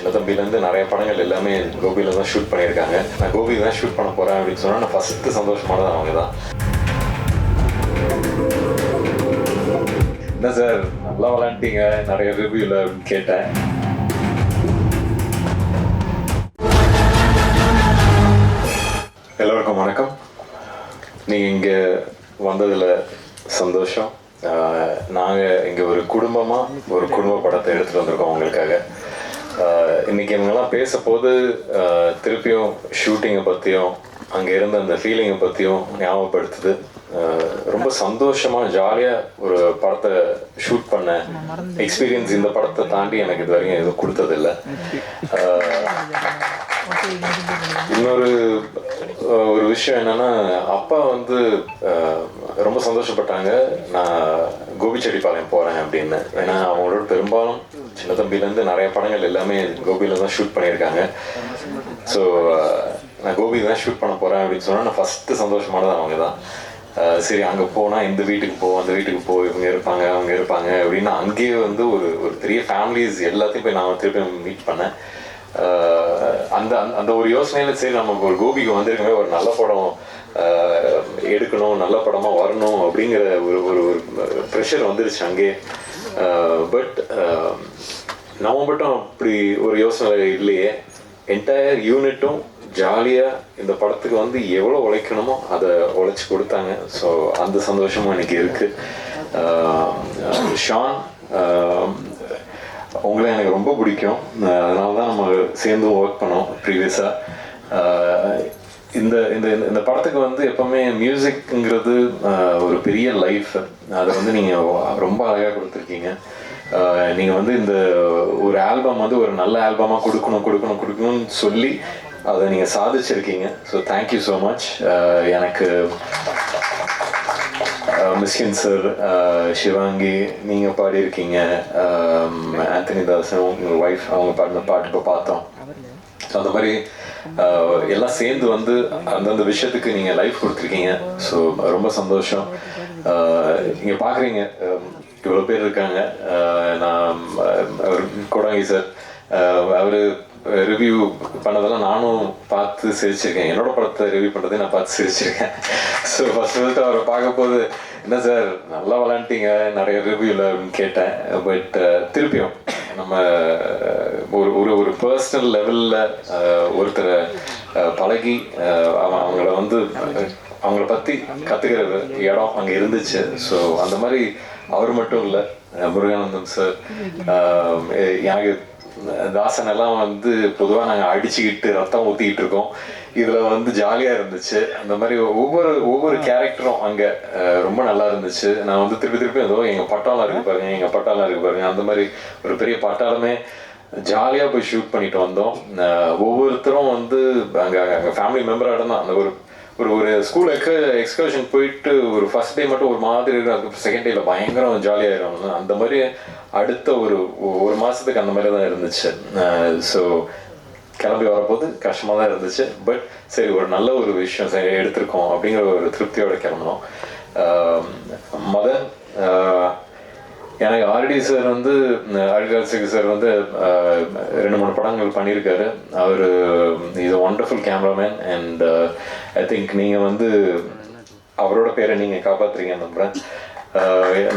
சின்ன தம்பிலேருந்து நிறைய படங்கள் எல்லாமே கோபியில் தான் ஷூட் பண்ணியிருக்காங்க. நான் கோபி தான் ஷூட் பண்ண போகிறேன் அப்படின்னு சொன்னால் நான் ஃபஸ்ட்டு சந்தோஷமானது அவங்க தான். என்ன சார் நல்லா விளாண்டிங்க நிறைய ரிவ்யூவில் அப்படின்னு கேட்டேன். எல்லோருக்கும் வணக்கம். நீங்கள் இங்கே வந்ததில் சந்தோஷம். நாங்கள் இங்கே ஒரு குடும்ப படத்தை எடுத்துகிட்டு வந்திருக்கோம் உங்களுக்காக. இன்றைக்கி இவங்கெல்லாம் பேசப்போது திருப்பியும் ஷூட்டிங்கை பற்றியும் அங்கே இருந்த அந்த ஃபீலிங்கை பற்றியும் ஞாபகப்படுத்துது. ரொம்ப சந்தோஷமாக ஜாலியாக ஒரு படத்தை ஷூட் பண்ண எக்ஸ்பீரியன்ஸ் இந்த படத்தை தாண்டி எனக்கு இது வரைக்கும் எதுவும் கொடுத்ததில்லை. இன்னொரு விஷயம் என்னன்னா, அப்பா ரொம்ப சந்தோஷப்பட்டாங்க நான் கோபிச்செட்டிப்பாளையம் போகிறேன் அப்படின்னு. ஏன்னா அவங்களோட பெரும்பாலும் சின்ன தம்பிலேருந்து நிறைய படங்கள் எல்லாமே கோபியில் தான் ஷூட் பண்ணியிருக்காங்க. ஸோ நான் கோபி தான் ஷூட் பண்ண போகிறேன் அப்படின்னு சொன்னால் நான் ஃபஸ்ட்டு சந்தோஷமானது அவங்க தான். சரி அங்கே போனால் இந்த வீட்டுக்கு அந்த வீட்டுக்கு இவங்க இருப்பாங்க அவங்க இருப்பாங்க அப்படின்னு அங்கேயே ஒரு பெரிய ஃபேமிலிஸ் எல்லாத்தையும் போய் நான் திருப்பி மீட் பண்ணேன். அந்த அந்த ஒரு யோசனையில் சரி நம்ம ஒரு கோபிக்கு வந்திருக்கவே ஒரு நல்ல படம் எடுக்கணும், நல்ல படமாக வரணும் அப்படிங்கிற ஒரு ப்ரெஷர் வந்துருச்சு அங்கேயே. பட் நம்ம மட்டும் அப்படி ஒரு யோசனை இல்லையே. என்டையர் யூனிட்டும் ஜாலியாக இந்த படத்துக்கு எவ்வளோ உழைக்கணுமோ அதை உழைச்சி கொடுத்தாங்க. ஸோ அந்த சந்தோஷமும் எனக்கு இருக்குது. ஷான் உங்களை எனக்கு ரொம்ப பிடிக்கும். அதனால தான் நம்ம சேர்ந்தும் ஒர்க் பண்ணோம் ப்ரீவியஸாக. இந்த இந்த இந்த படத்துக்கு எப்போவுமே மியூசிக்ங்கிறது ஒரு பெரிய லைஃப். அதை நீங்கள் ரொம்ப அழகாக கொடுத்துருக்கீங்க. நீங்கள் இந்த ஒரு ஆல்பம் ஒரு நல்ல ஆல்பமாக கொடுக்கணும்னு சொல்லி அதை நீங்கள் சாதிச்சிருக்கீங்க. So thank you so much. எனக்கு மிஸ்கின் சார், சிவாங்கி நீங்கள் பாடியிருக்கீங்க, ஆந்தனி தாசன் உங்கள் ஒய்ஃப் அவங்க பாடின பாட்டு இப்போ பார்த்தோம். ஸோ அந்த மாதிரி எல்லாம் சேர்ந்து அந்தந்த விஷயத்துக்கு நீங்கள் லைஃப் கொடுத்துருக்கீங்க. ஸோ ரொம்ப சந்தோஷம். நீங்கள் பார்க்குறீங்க இவ்வளோ பேர் இருக்காங்க. நான் அவர் கோடாங்கி சார் அவர் ரிவ்யூ பண்ணதெல்லாம் நானும் பார்த்து சிரிச்சிருக்கேன். என்னோட படத்தை ரிவ்யூ பண்ணுறதை நான் பார்த்து சிரிச்சிருக்கேன். ஸோ ஃபஸ்ட்டு அவரை பார்க்க போது என்ன சார் நல்லா விளாண்டிங்க நிறைய ரிவ்யூவில் அப்படின்னு கேட்டேன். பட் திருப்பியும் நம்ம ஒரு பர்சனல் லெவலில் ஒருத்தரை பழகி அவங்கள பற்றி கற்றுக்கிற இடம் அங்கே இருந்துச்சு. ஸோ அந்த மாதிரி அவர் மட்டும் இல்லை, முருகானந்தம் சார், எனக்கு தாசன் எல்லாம் பொதுவாக நாங்கள் அடிச்சுக்கிட்டு ரத்தம் ஊற்றிக்கிட்டு இருக்கோம். இதில் ஜாலியாக இருந்துச்சு. அந்த மாதிரி ஒவ்வொரு கேரக்டரும் அங்கே ரொம்ப நல்லா இருந்துச்சு. நான் திருப்பி எங்கள் பட்டாளம் இருக்கு பாருங்க, அந்த மாதிரி ஒரு பெரிய பட்டாளமே ஜாலியாக போய் ஷூட் பண்ணிட்டு வந்தோம். ஒவ்வொருத்தரும் அங்கே ஃபேமிலி மெம்பராக தான். அந்த ஒரு ஸ்கூல் எக்ஸ்கர்ஷன் போயிட்டு ஒரு ஃபர்ஸ்ட் டே மட்டும் ஒரு மாதிரி இருக்கும், அதுக்கு செகண்ட் டேல பயங்கரம் ஜாலியாகிடும். அந்த மாதிரி அடுத்த ஒரு மாதத்துக்கு அந்த மாதிரி தான் இருந்துச்சு. ஸோ கிளம்பி வரப்போது கஷ்டமாக தான் இருந்துச்சு. பட் சரி ஒரு நல்ல ஒரு விஷயம் சரி எடுத்திருக்கோம் அப்படிங்கிற ஒரு திருப்தியோடு கிளம்பணும். மதன், எனக்கு ஆர்டி சார் ஆர்டிகாசிக்கு சார் 2-3 படங்கள் பண்ணியிருக்காரு. அவர் is a wonderful cameraman. And I think நீங்கள் அவரோட பேரை நீங்கள் காப்பாற்றுறீங்கன்னு நம்புகிறேன்.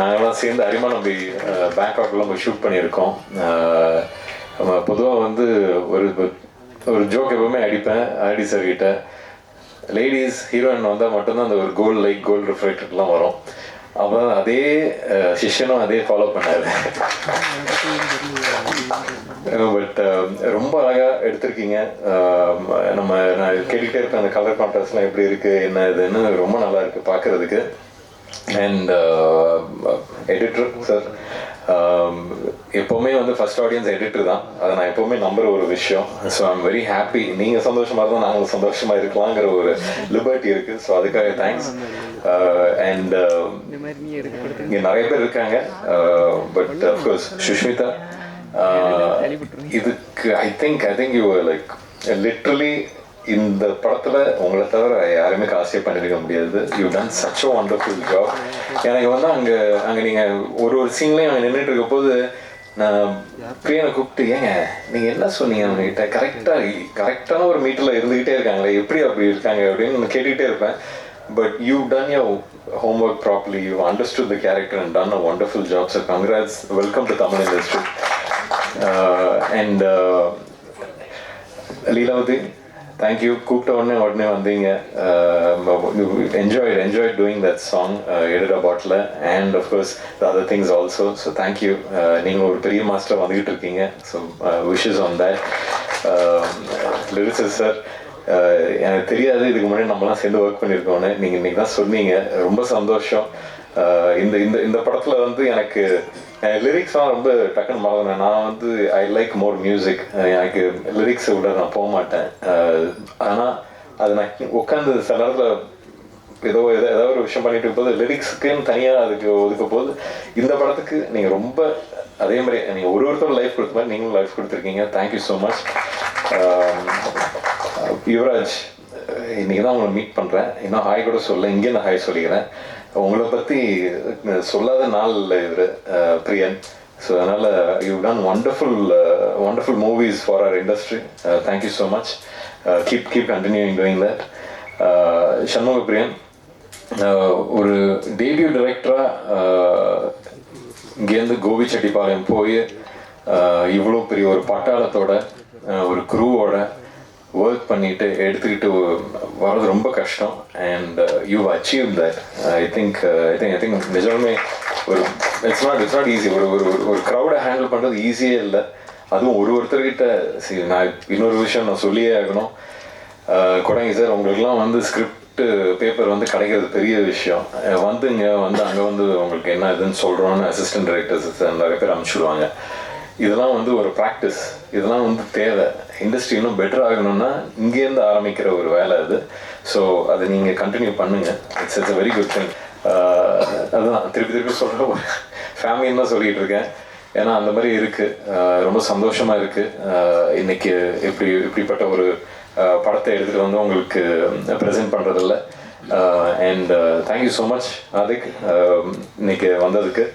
நாங்கள்லாம் சேர்ந்து அரிமா நம்பி பேங்காக்லாம் போய் ஷூட் பண்ணியிருக்கோம். பொதுவாக ஒரு ஜோக் எப்பவுமே அடிப்பேன் ஆர்டி சார் கிட்ட. லேடிஸ் ஹீரோயின் வந்தால் மட்டும்தான் அந்த ஒரு கோல்டு ரிஃப்ளெக்டர்லாம் வரும். அப்போ அதே சிஷ்யனும் அதே ஃபாலோ பண்ணாரு. பட் ரொம்ப அழகாக எடுத்திருக்கீங்க. நான் கேட்டுக்கிட்டே இருப்பேன் அந்த கலர் கான்ட்ராஸ்ட்லாம் எப்படி இருக்குது என்ன இதுன்னு ரொம்ப நல்லா இருக்குது பார்க்குறதுக்கு. அண்ட் எடிட்டர் சார் எப்போவுமே ஃபர்ஸ்ட் ஆடியன்ஸ் எடிட்டர் தான். அதை நான் எப்போவுமே நம்புகிற ஒரு விஷயம். So I'm very happy. நீங்கள் சந்தோஷமாக இருந்தால் நாங்கள் சந்தோஷமாக இருக்கலாங்கிற ஒரு லிபர்ட்டி இருக்குது. ஸோ அதுக்காக தேங்க்ஸ். அண்ட் இங்கே நிறைய பேர் இருக்காங்க. பட் அஃப்கோர்ஸ் சுஷ்மிதா, இதுக்கு I think you like literally இந்த படத்தில் உங்களை தவிர யாருமே காசே பண்ணியிருக்க முடியாது. You done such a wonderful job. எனக்கு அங்கே நீங்கள் ஒரு சீன்லேயும் நின்றுட்டு இருக்க போது நான் பிரியனை கூப்பிட்டு ஏங்க நீங்கள் என்ன சொன்னீங்க அவங்ககிட்ட கரெக்டான ஒரு மீட்டரில் இருந்துக்கிட்டே இருக்காங்களே எப்படி அப்படி இருக்காங்க அப்படின்னு நான் கேட்டுக்கிட்டே இருப்பேன். But you done your homework properly, you understood the character and done a wonderful job, so congrats, welcome to Tamil industry. And Leelavati, thank you, கூப்பிட்ட உடனே வந்தீங்க. enjoyed doing that song, Edida Bottle, and of course the other things also, so thank you. நீங்கள் ஒரு பெரிய master வந்துகிட்டு இருக்கீங்க, so wishes on that. Lyricist sir, எனக்கு தெரியாது இதுக்கு முன்னாடி நம்மலாம் சேர்ந்து ஒர்க் பண்ணியிருக்கோன்னு, நீங்கள் இன்றைக்கி தான் சொன்னீங்க, ரொம்ப சந்தோஷம். இந்த இந்த இந்த படத்தில் வந்து எனக்கு லிரிக்ஸ்லாம் ரொம்ப டக்குன்னு மறந்தேன். நான் வந்து ஐ லைக் மோர் மியூசிக், எனக்கு லிரிக்ஸை விட நான் போக மாட்டேன். ஆனால் அது நான் உட்காந்து சில நேரத்தில் ஏதாவது ஒரு விஷயம் பண்ணிட்டு இருக்கும்போது லிரிக்ஸுக்குன்னு தனியாக அதுக்கு ஒதுக்க போது இந்த படத்துக்கு நீங்கள் ரொம்ப அதே மாதிரி நீங்கள் ஒருத்தரும் லைஃப் கொடுத்த மாதிரி நீங்களும் லைஃப் கொடுத்துருக்கீங்க. Thank you so much. யுவராஜ், இன்றைக்கி தான் உங்களை மீட் பண்ணுறேன், இன்னும் ஹாய் கூட சொல்ல, இங்கே நான் ஹாய் சொல்லிக்கிறேன். உங்களை பற்றி சொல்லாத நாள் இல்லை இவர் பிரியன். ஸோ அதனால் you done wonderful movies for our industry. Thank you so much. Keep continuing doing that. Shanmuga Priyan ஒரு டேபியூ டைரக்டராக இங்கேருந்து கோபிச்செட்டிப்பாளையம் போய் இவ்வளோ பெரிய ஒரு பட்டாளத்தோட ஒரு குரூவோட ஒர்க் பண்ணிட்டு எடுத்துக்கிட்டு வர்றது ரொம்ப கஷ்டம். And you achieve that. I think நிஜமே ஒரு இட்ஸ் நாட் ஈஸி. ஒரு க்ரௌடை ஹேண்டில் பண்ணுறது ஈஸியே இல்லை. அதுவும் ஒருத்தர்கிட்ட நான் இன்னொரு விஷயம் நான் சொல்லியே ஆகணும். கொடைங்க சார், உங்களுக்குலாம் வந்து ஸ்கிரிப்ட் பேப்பர் வந்து கிடைக்கிறது பெரிய விஷயம். வந்துங்க அங்கே வந்து உங்களுக்கு என்ன இதுன்னு சொல்கிறோன்னு அசிஸ்டன்ட் டைரக்டர்ஸ் நிறைய பேர் அனுப்பிச்சுடுவாங்க. இதெல்லாம் வந்து ஒரு ப்ராக்டிஸ், இதெல்லாம் வந்து தேவை. இண்டஸ்ட்ரி இன்னும் பெட்டர் ஆகணும்னா இங்கேருந்து ஆரம்பிக்கிற ஒரு வேலை அது. ஸோ அதை நீங்கள் கண்டினியூ பண்ணுங்கள். It's a very good thing. அதுதான் திருப்பி சொல்கிற ஃபேமிலின்னு தான் சொல்லிகிட்டு இருக்கேன். ஏன்னா அந்த மாதிரி இருக்குது. ரொம்ப சந்தோஷமாக இருக்குது. இன்றைக்கி இப்படிப்பட்ட ஒரு படத்தை எடுத்துகிட்டு வந்து உங்களுக்கு ப்ரெசென்ட் பண்ணுறதில்ல. And thank you so much Adhik இன்னைக்கு வந்ததுக்கு.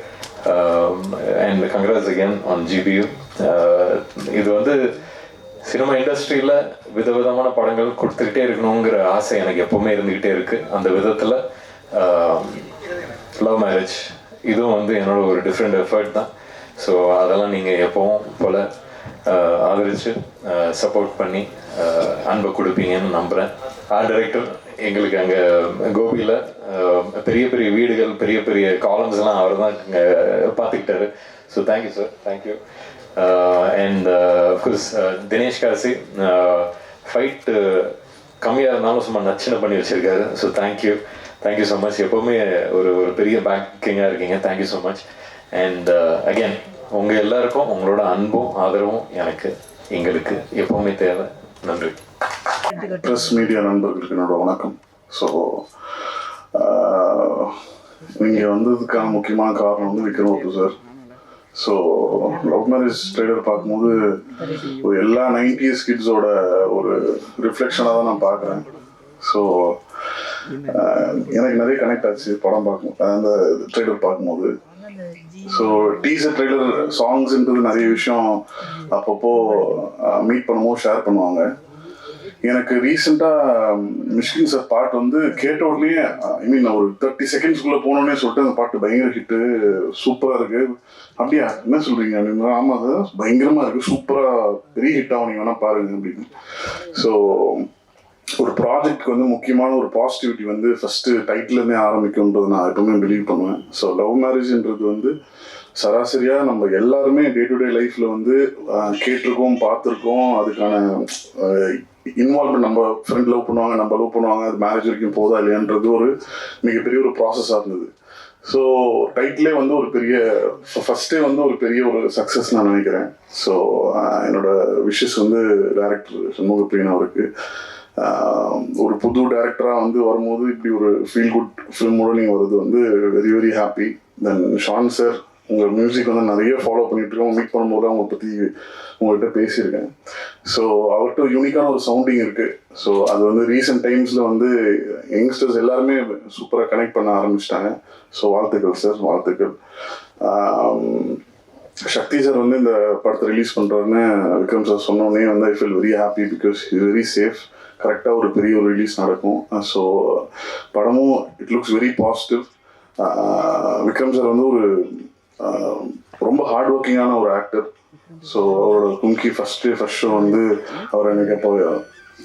And congrats again on GBU. இது வந்து சினிமா இண்டஸ்ட்ரியில் விதவிதமான படங்கள் கொடுத்துக்கிட்டே இருக்கணுங்கிற ஆசை எனக்கு எப்போவுமே இருந்துக்கிட்டே இருக்குது. அந்த விதத்தில் லவ் மேரேஜ் இதுவும் வந்து என்னோட ஒரு டிஃப்ரெண்ட் எஃபர்ட் தான். ஸோ அதெல்லாம் நீங்கள் எப்போவும் போல் ஆதரித்து சப்போர்ட் பண்ணி அன்பை கொடுப்பீங்கன்னு நம்புகிறேன். ஆர்ட் டைரக்டர் எங்களுக்கு அங்கே கோபியில் பெரிய பெரிய வீடுகள், பெரிய பெரிய காலம்ஸ்லாம் அவர் தான் பார்த்துக்கிட்டாரு. So thank you sir, thank you. And of course Dinesh Kasi fight கம்மியாக இருந்தாலும் சும்மா நச்சுன்னு பண்ணி வச்சுருக்காரு. So thank you so much. எப்போவுமே ஒரு பெரிய பேக்கிங்காக இருக்கீங்க. Thank you so much. And again உங்கள் எல்லாருக்கும் உங்களோட அன்பும் ஆதரவும் எங்களுக்கு எப்போவுமே தேவை. நன்றி. ப்ரெஸ் மீடியா நண்பர்களுக்கு என்னோட வணக்கம். ஸோ நீங்கள் வந்ததுக்கான முக்கியமான காரணம் வந்து Vikram sir. So love marriage trailer பார்க்கும்போது எல்லா 90s கிட்ஸோட ஒரு ரிஃப்ளெக்ஷனாக தான் நான் பார்க்குறேன். ஸோ எனக்கு நிறைய கனெக்ட் ஆச்சு படம் பார்க்கும்போது, அந்த ட்ரெய்லர் பார்க்கும்போது. ஸோ டீசர் ட்ரெய்லர் சாங்ஸ்ன்றது நிறைய விஷயம் அப்பப்போ மீட் பண்ணுவோம், ஷேர் பண்ணுவாங்க. எனக்கு ரீசெண்டாக மிஷ்கின் சார் பாட்டு வந்து கேட்ட உடனே ஒரு 30 செகண்ட்ஸ்குள்ளே போனோடனே சொல்லிட்டு அந்த பாட்டு பயங்கர ஹிட்டு, சூப்பராக இருக்குது. அப்படியா, என்ன சொல்கிறீங்க அப்படின்னு. ஆமாம் சார், பயங்கரமாக இருக்குது, சூப்பராக பெரிய ஹிட் ஆகும், நீங்கள் வேணால் பாருங்க அப்படின்னு. ஸோ ஒரு ப்ராஜெக்ட்க்கு வந்து முக்கியமான ஒரு பாசிட்டிவிட்டி வந்து ஃபஸ்ட்டு டைட்டிலேருந்தே ஆரம்பிக்கும்ன்றது நான் எப்பவுமே பிலீவ் பண்ணுவேன். ஸோ லவ் மேரேஜ்ன்றது வந்து சராசரியாக நம்ம எல்லாருமே டே டு டே லைஃப்பில் வந்து கேட்டிருக்கோம், பார்த்துருக்கோம். அதுக்கான இன்வால்வ்மெண்ட், நம்ம ஃப்ரெண்ட் லவ் பண்ணுவாங்க, அது மேரேஜ் வரைக்கும் போதா இல்லையான்றது ஒரு மிகப்பெரிய ஒரு ப்ராசஸாக இருந்தது. ஸோ டைட்டிலே வந்து ஒரு பெரிய ஃபஸ்ட்டே வந்து ஒரு பெரிய ஒரு சக்ஸஸ் நான் நினைக்கிறேன். ஸோ என்னோட விஷஸ் வந்து டைரக்டர் சண்முக பிரியன் அவருக்கு ஒரு புது டைரக்டராக வந்து வரும்போது இப்படி ஒரு ஃபீல் குட் ஃபிலிமோட நீங்கள் வருது வந்து வெரி வெரி ஹாப்பி. தென் ஷான் சார், உங்கள் மியூசிக் வந்து நிறைய ஃபாலோ பண்ணிகிட்ருக்கோம். மீட் பண்ணும்போது அவங்களை பற்றி உங்கள்கிட்ட பேசியிருக்கேன். ஸோ அவர்கிட்ட யூனிக்கான ஒரு சவுண்டிங் இருக்குது. ஸோ அது வந்து ரீசெண்ட் டைம்ஸில் வந்து யங்ஸ்டர்ஸ் எல்லாருமே சூப்பராக கனெக்ட் பண்ண ஆரம்பிச்சிட்டாங்க. ஸோ வாழ்த்துக்கள் சார், வாழ்த்துக்கள். சக்தி சார் வந்து இந்த படத்தை ரிலீஸ் பண்ணுறாருன்னு விக்ரம் சார் சொன்னோடனே வந்து I feel very happy because is very safe. கரெக்டாக ஒரு பெரிய ஒரு ரிலீஸ் நடக்கும். ஸோ படமும் it looks very positive. Vikram sir வந்து ஒரு ரொம்ப ஹார்ட் ஒர்க்கிங்கான ஒரு ஆக்டர். ஸோ அவரோட கும்கி ஃபர்ஸ்ட் ஷோ வந்து அவர் எனக்கு அப்போ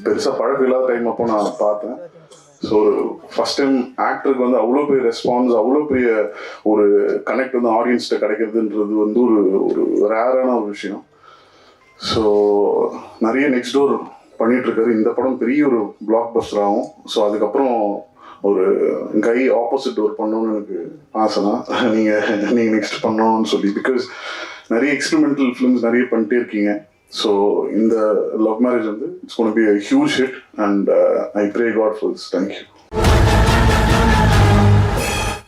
பெருசாக பழக்கம் இல்லாத டைம் அப்போ நான் பார்த்தேன். ஸோ ஒரு ஃபஸ்ட் டைம் ஆக்டருக்கு வந்து அவ்வளோ பெரிய ரெஸ்பான்ஸ், அவ்வளோ பெரிய ஒரு கனெக்ட் வந்து ஆடியன்ஸ்கிட்ட கிடைக்கிறதுன்றது வந்து ஒரு ரேரான ஒரு விஷயம். ஸோ நிறைய நெக்ஸ்ட் டோர் பண்ணிகிட்ருக்காரு. இந்த படம் பெரிய ஒரு பிளாக் பஸ்டர் ஆகும். ஸோ அதுக்கப்புறம் ஒரு கை ஆப்போசிட் டோர் பண்ணணும்னு எனக்கு ஆசைனா நீங்கள் நெக்ஸ்ட் பண்ணணும்னு சொல்லி, பிகாஸ் நிறைய எக்ஸ்பெரிமெண்டல் ஃபிலிம்ஸ் நிறைய பண்ணிட்டே இருக்கீங்க. ஸோ இந்த லவ் மேரேஜ் வந்து it's gonna be a huge hit and I pray God for this. Thank you.